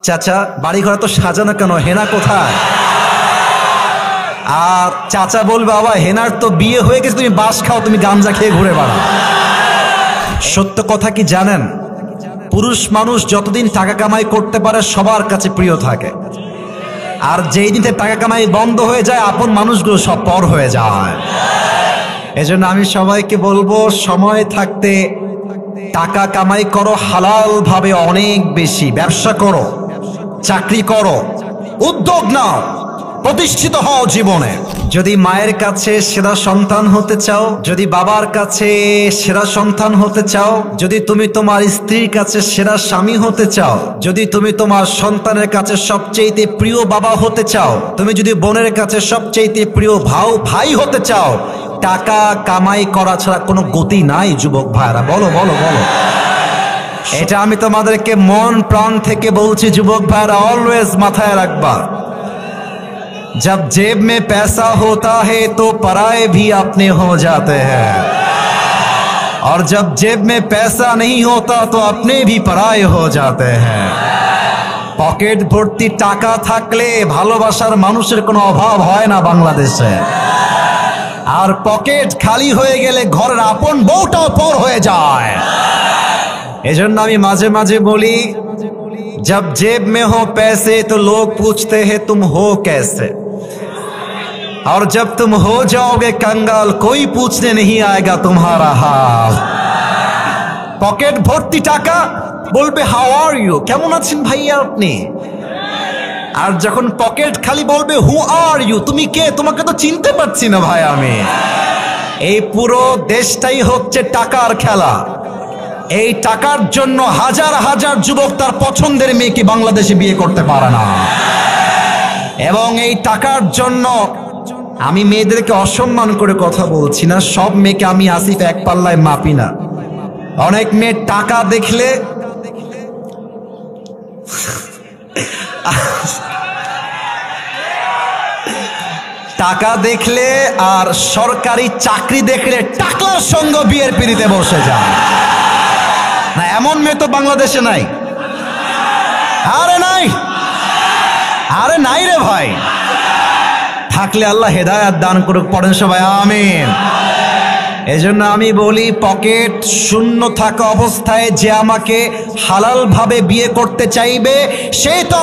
চাচা বাড়ি ঘর তো সাজানো কেন, হেনা কোথায়? আর চাচা বলবে বাবা হেনার তো বিয়ে হয়ে গেছে, তুমি বাস খাও, তুমি গাঞ্জা খেয়ে ঘুরে বেড়াও। সত্য কথা কি জানেন, পুরুষ মানুষ যতদিন টাকা কামাই করতে পারে সবার কাছে প্রিয় থাকে, আর যেই দিন টাকা কামাই বন্ধ হয়ে যায় আপন মানুষগুলো সব পর হয়ে যায়। এজন্য আমি সবাইকে বলবো সময় থাকতে টাকা কামাই করো, হালাল ভাবে অনেক বেশি ব্যবসা করো, চাকরি করো, উদ্যোগ নাও, প্রতিষ্ঠিত হও জীবনে। যদি মায়ের কাছে সেরা সন্তান হতে চাও, যদি বাবার কাছে সেরা সন্তান হতে চাও, যদি তুমি তোমার স্ত্রীর কাছে সেরা স্বামী হতে চাও, যদি তুমি তোমার সন্তানের কাছে সবচেয়ে প্রিয় বাবা হতে চাও, তুমি যদি বোনের কাছে সবচেয়ে প্রিয় ভাই হতে চাও, টাকা কামাই করা ছাড়া কোনো গতি নাই যুবক ভাইরা। বলো বলো বলো, এটা আমি তোমাদেরকে মন প্রাণ থেকে বলছি যুবক ভাইরা, অলওয়েজ মাথায় রাখবা। जब जेब में पैसा होता है तो पराए भी अपने हो जाते हैं, और जब जेब में पैसा नहीं होता तो अपने भी पराए हो जाते हैं। পকেট ভর্তি টাকা থাকলে ভালোবাসার মানুষের কোনো অভাব হয় না বাংলাদেশে, আর পকেট খালি হয়ে গেলে ঘরের আপন বউটাও পর হয়ে যায়। এজন্য আমি মাঝে মাঝে বলি, जब जेब में हो पैसे तो लोग पूछते हैं तुम हो कैसे, और जब तुम हो जाओगे कंगाल कोई पूछने नहीं आएगा तुम्हारा हाल। पॉकेट भर्ती टाका बोलबे हाउ आर यू, केमन आছেন ভাইয়া আপনি, আর যখন পকেট খালি বলবে হু আর ইউ, তুমি কে, তোমাকে তো চিনতে পারছি না ভাই আমি। এই পুরো দেশটাই হচ্ছে টাকার খেলা। এই টাকার জন্য হাজার হাজার যুবক তার পছন্দের মেয়েকে বাংলাদেশে বিয়ে করতে পারে না, এবং এই টাকার জন্য আমি মেয়েদেরকে অসম্মান করে কথা বলছি না, সব মেয়েকে আমি আসিফ এক পাল্লায় মাপি না। অনেক মেয়ে টাকা দেখলে টাকা দেখলে আর সরকারি চাকরি দেখলে টাকার সঙ্গে বিয়ের পিড়িতে বসে যায় না, এমন মেয়ে তো বাংলাদেশে নাই। আরে নাই, আরে নাই রে ভাই, থাকলে আল্লাহ হেদায়েত দান করুক, পড়েন সবাই আমিন। এজন্য আমি বলি, পকেট শূন্য থাকা অবস্থায় যে আমাকে হালাল ভাবে বিয়ে করতে চাইবে সে তো